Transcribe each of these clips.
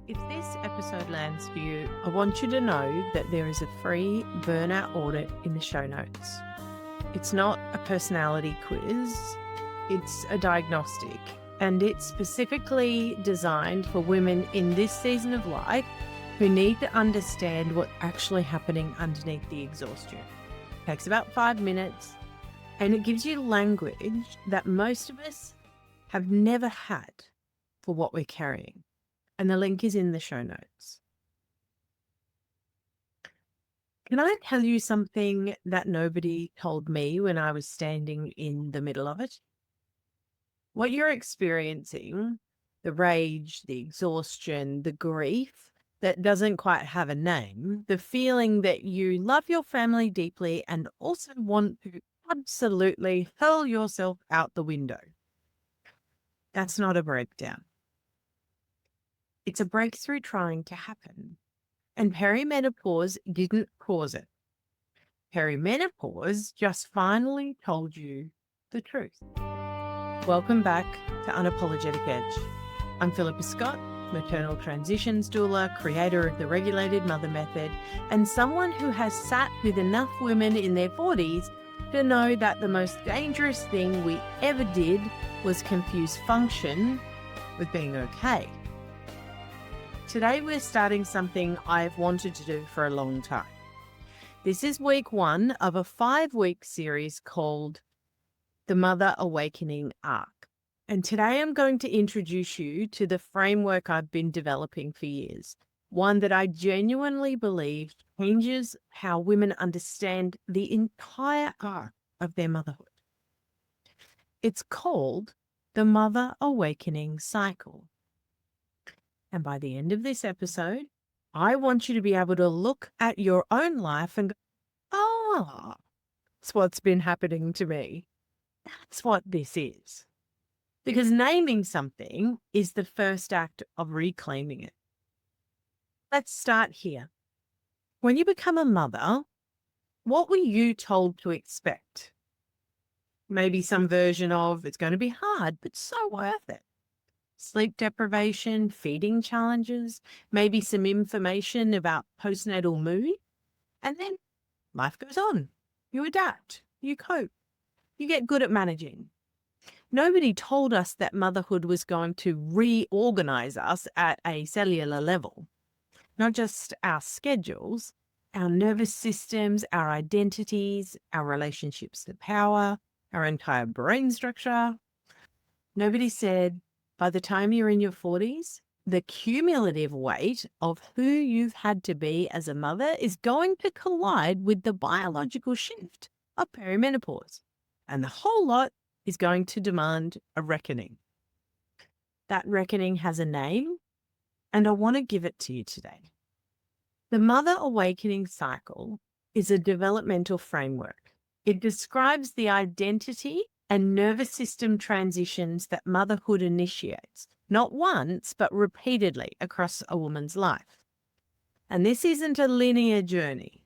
If this episode lands for you, I want you to know that there is a free burnout audit in the show notes. It's not a personality quiz, it's a diagnostic, and it's specifically designed for women in this season of life who need to understand what's actually happening underneath the exhaustion. It takes about 5 minutes, and it gives you language that most of us have never had for what we're carrying. And the link is in the show notes. Can I tell you something that nobody told me when I was standing in the middle of it? What you're experiencing, the rage, the exhaustion, the grief that doesn't quite have a name, the feeling that you love your family deeply and also want to absolutely hurl yourself out the window. That's not a breakdown. It's a breakthrough trying to happen. And perimenopause didn't cause it. Perimenopause just finally told you the truth. Welcome back to Unapologetic Edge. I'm Philippa Scott, maternal transitions doula, creator of the Regulated Mother Method, and someone who has sat with enough women in their 40s to know that the most dangerous thing we ever did was confuse function with being okay. Today we're starting something I've wanted to do for a long time. This is week 1 of a 5-week series called The Mother Awakening Arc. And today I'm going to introduce you to the framework I've been developing for years, one that I genuinely believe changes how women understand the entire arc of their motherhood. It's called the Mother Awakening Cycle. And by the end of this episode, I want you to be able to look at your own life and go, oh, that's what's been happening to me. That's what this is. Because naming something is the first act of reclaiming it. Let's start here. When you become a mother, what were you told to expect? Maybe some version of it's going to be hard, but so worth it. Sleep deprivation, feeding challenges, maybe some information about postnatal mood, and then life goes on. You adapt, you cope, you get good at managing. Nobody told us that motherhood was going to reorganize us at a cellular level, not just our schedules, our nervous systems, our identities, our relationships to power, our entire brain structure. Nobody said, by the time you're in your 40s, the cumulative weight of who you've had to be as a mother is going to collide with the biological shift of perimenopause. And the whole lot is going to demand a reckoning. That reckoning has a name, and I want to give it to you today. The Mother Awakening Cycle is a developmental framework. It describes the identity and nervous system transitions that motherhood initiates, not once, but repeatedly across a woman's life. And this isn't a linear journey.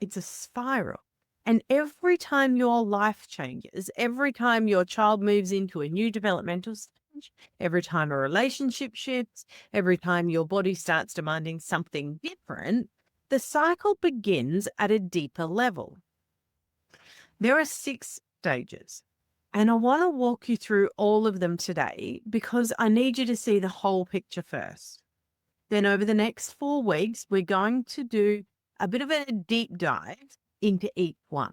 It's a spiral. And every time your life changes, every time your child moves into a new developmental stage, every time a relationship shifts, every time your body starts demanding something different, the cycle begins at a deeper level. There are 6 stages. And I want to walk you through all of them today because I need you to see the whole picture first. Then over the next 4 weeks, we're going to do a bit of a deep dive into each one.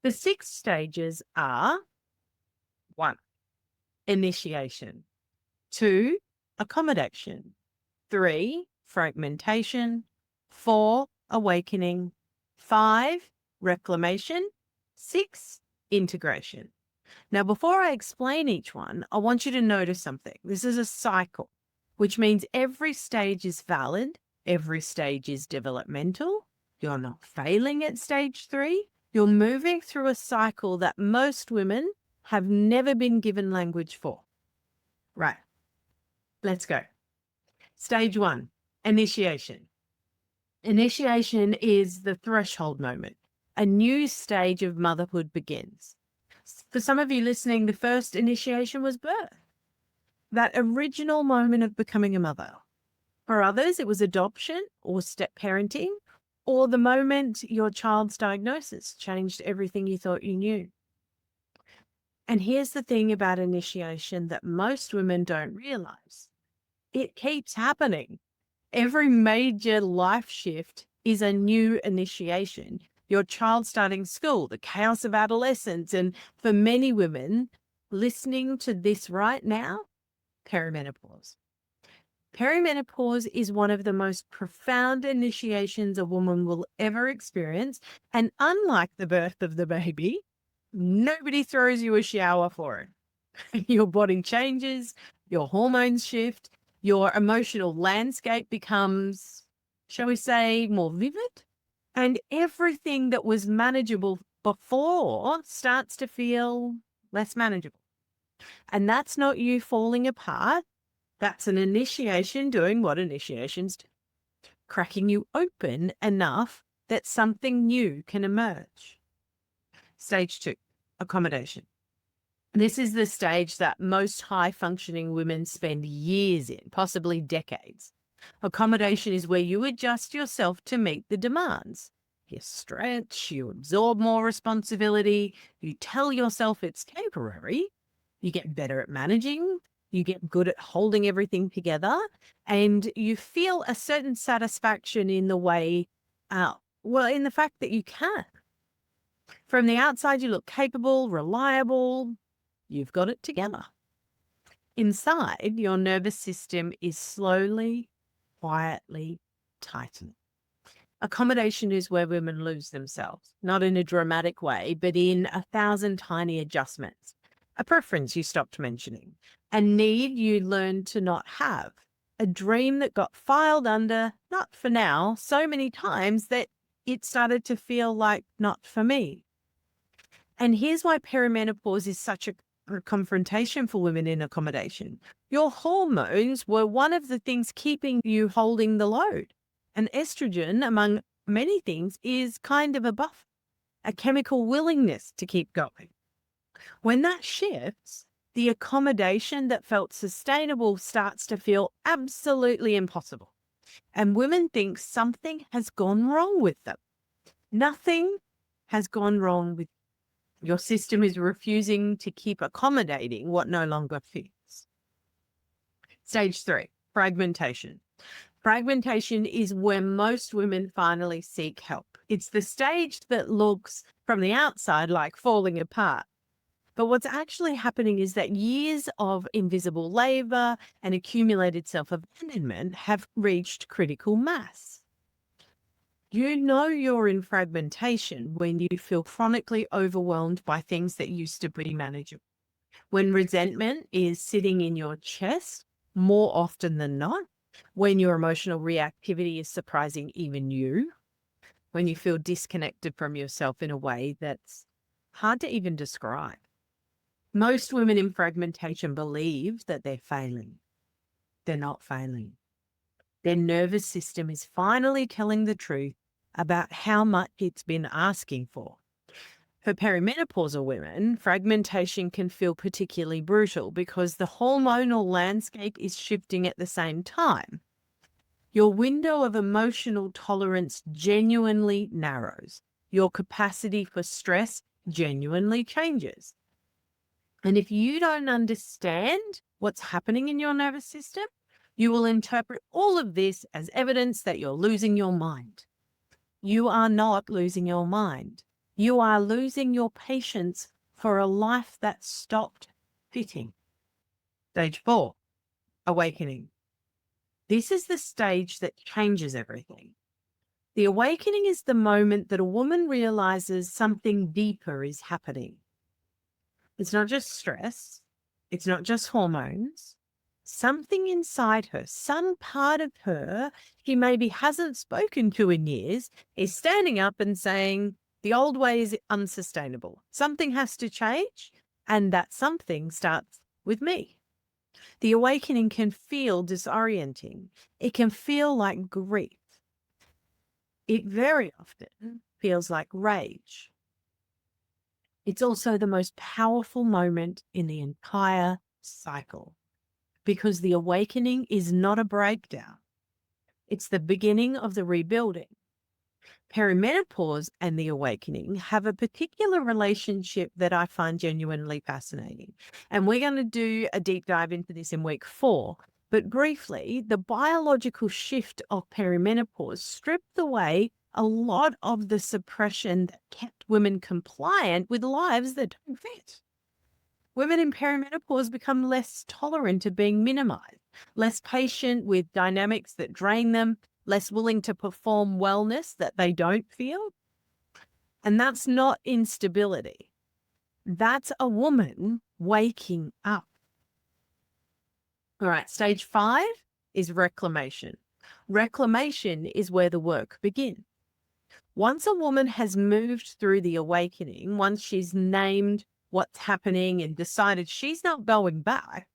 The 6 stages are 1, initiation, 2, accommodation, 3, fragmentation, 4, awakening, 5, reclamation, 6, integration. Now, before I explain each one, I want you to notice something. This is a cycle, which means every stage is valid, every stage is developmental. You're not failing at stage 3. You're moving through a cycle that most women have never been given language for. Right, let's go. Stage 1, initiation. Initiation is the threshold moment. A new stage of motherhood begins. For some of you listening, the first initiation was birth. That original moment of becoming a mother. For others, it was adoption or step parenting, or the moment your child's diagnosis changed everything you thought you knew. And here's the thing about initiation that most women don't realize. It keeps happening. Every major life shift is a new initiation. Your child starting school, the chaos of adolescence, and for many women listening to this right now, perimenopause. Perimenopause is one of the most profound initiations a woman will ever experience. And unlike the birth of the baby, nobody throws you a shower for it. Your body changes, your hormones shift, your emotional landscape becomes, shall we say, more vivid. And everything that was manageable before starts to feel less manageable. And that's not you falling apart. That's an initiation doing what initiations do, cracking you open enough that something new can emerge. Stage 2, accommodation. This is the stage that most high-functioning women spend years in, possibly decades. Accommodation is where you adjust yourself to meet the demands. You stretch, you absorb more responsibility, you tell yourself it's temporary, you get better at managing, you get good at holding everything together, and you feel a certain satisfaction in the way, in the fact that you can. From the outside, you look capable, reliable, you've got it together. Inside, your nervous system is slowly, quietly tightening. Accommodation is where women lose themselves, not in a dramatic way, but in 1,000 tiny adjustments. A preference you stopped mentioning, a need you learned to not have, a dream that got filed under, not for now, so many times that it started to feel like not for me. And here's why perimenopause is such a confrontation for women in accommodation. Your hormones were one of the things keeping you holding the load. And estrogen, among many things, is kind of a buffer, a chemical willingness to keep going. When that shifts, the accommodation that felt sustainable starts to feel absolutely impossible. And women think something has gone wrong with them. Nothing has gone wrong with you. Your system is refusing to keep accommodating what no longer fits. Stage 3, fragmentation. Fragmentation is where most women finally seek help. It's the stage that looks from the outside like falling apart. But what's actually happening is that years of invisible labor and accumulated self-abandonment have reached critical mass. You know you're in fragmentation when you feel chronically overwhelmed by things that used to be manageable. When resentment is sitting in your chest more often than not, when your emotional reactivity is surprising even you, when you feel disconnected from yourself in a way that's hard to even describe. Most women in fragmentation believe that they're failing. They're not failing. Their nervous system is finally telling the truth about how much it's been asking for. For perimenopausal women, fragmentation can feel particularly brutal because the hormonal landscape is shifting at the same time. Your window of emotional tolerance genuinely narrows. Your capacity for stress genuinely changes. And if you don't understand what's happening in your nervous system, you will interpret all of this as evidence that you're losing your mind. You are not losing your mind. You are losing your patience for a life that stopped fitting. Stage 4, awakening. This is the stage that changes everything. The awakening is the moment that a woman realizes something deeper is happening. It's not just stress. It's not just hormones. Something inside her, some part of her she maybe hasn't spoken to in years, is standing up and saying, the old way is unsustainable. Something has to change, and that something starts with me. The awakening can feel disorienting. It can feel like grief. It very often feels like rage. It's also the most powerful moment in the entire cycle because the awakening is not a breakdown. It's the beginning of the rebuilding. Perimenopause and the awakening have a particular relationship that I find genuinely fascinating. And we're going to do a deep dive into this in week 4. But briefly, the biological shift of perimenopause stripped away a lot of the suppression that kept women compliant with lives that don't fit. Women in perimenopause become less tolerant of being minimized, less patient with dynamics that drain them, less willing to perform wellness that they don't feel. And that's not instability. That's a woman waking up. All right, stage 5 is reclamation. Reclamation is where the work begins. Once a woman has moved through the awakening, once she's named what's happening and decided she's not going back,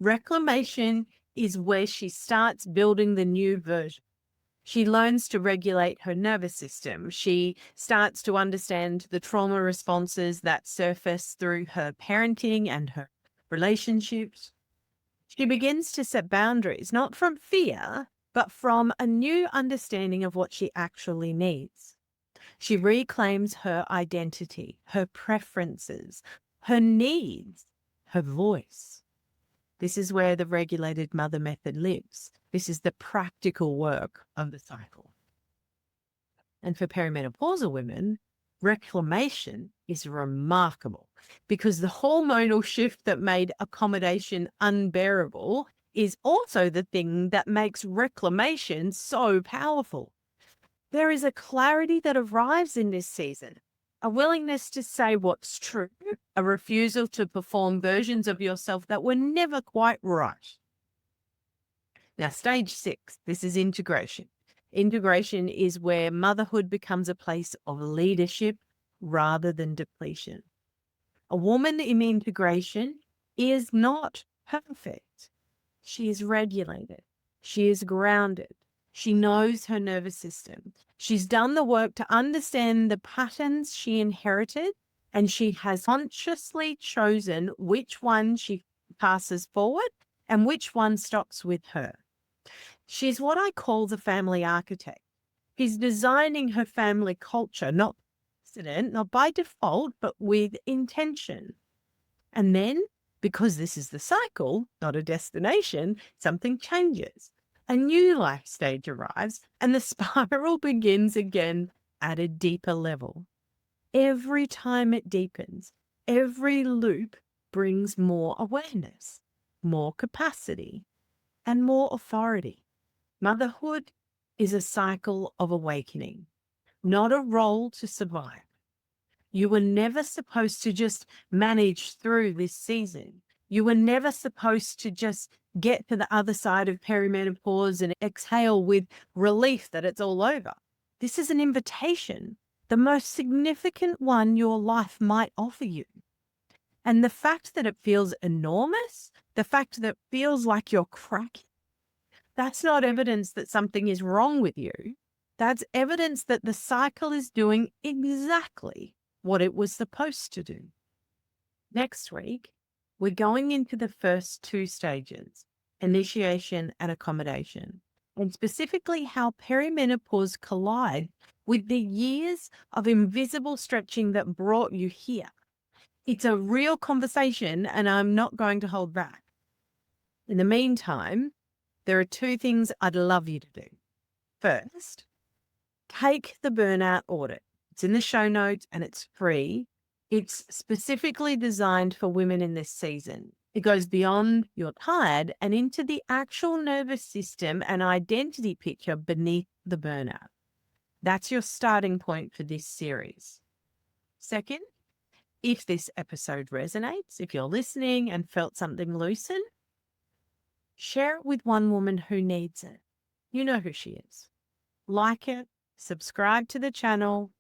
reclamation is where she starts building the new version. She learns to regulate her nervous system. She starts to understand the trauma responses that surface through her parenting and her relationships. She begins to set boundaries, not from fear, but from a new understanding of what she actually needs. She reclaims her identity, her preferences, her needs, her voice. This is where the regulated mother method lives. This is the practical work of the cycle. And for perimenopausal women, reclamation is remarkable because the hormonal shift that made accommodation unbearable is also the thing that makes reclamation so powerful. There is a clarity that arrives in this season, a willingness to say what's true, a refusal to perform versions of yourself that were never quite right. Now, stage 6, this is integration. Integration is where motherhood becomes a place of leadership rather than depletion. A woman in integration is not perfect. She is regulated. She is grounded. She knows her nervous system. She's done the work to understand the patterns she inherited, and she has consciously chosen which one she passes forward and which one stops with her. She's what I call the family architect. She's designing her family culture, not accident, not by default, but with intention. And then, because this is the cycle, not a destination, something changes. A new life stage arrives and the spiral begins again at a deeper level. Every time it deepens, every loop brings more awareness, more capacity, and more authority. Motherhood is a cycle of awakening, not a role to survive. You were never supposed to just manage through this season. You were never supposed to just get to the other side of perimenopause and exhale with relief that it's all over. This is an invitation, the most significant one your life might offer you. And the fact that it feels enormous, the fact that it feels like you're cracking, that's not evidence that something is wrong with you. That's evidence that the cycle is doing exactly what it was supposed to do. Next week, we're going into the first 2 stages, initiation and accommodation, and specifically how perimenopause collide with the years of invisible stretching that brought you here. It's a real conversation, and I'm not going to hold back. In the meantime, there are 2 things I'd love you to do. First, take the burnout audit. It's in the show notes and it's free. It's specifically designed for women in this season. It goes beyond you're tired and into the actual nervous system and identity picture beneath the burnout. That's your starting point for this series. Second, if this episode resonates, if you're listening and felt something loosen, share it with one woman who needs it. You know who she is. Like it, subscribe to the channel.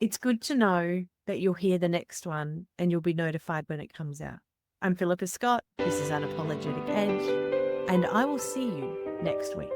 It's good to know that you'll hear the next one and you'll be notified when it comes out. I'm Philippa Scott. This is Unapologetic Edge, and I will see you next week.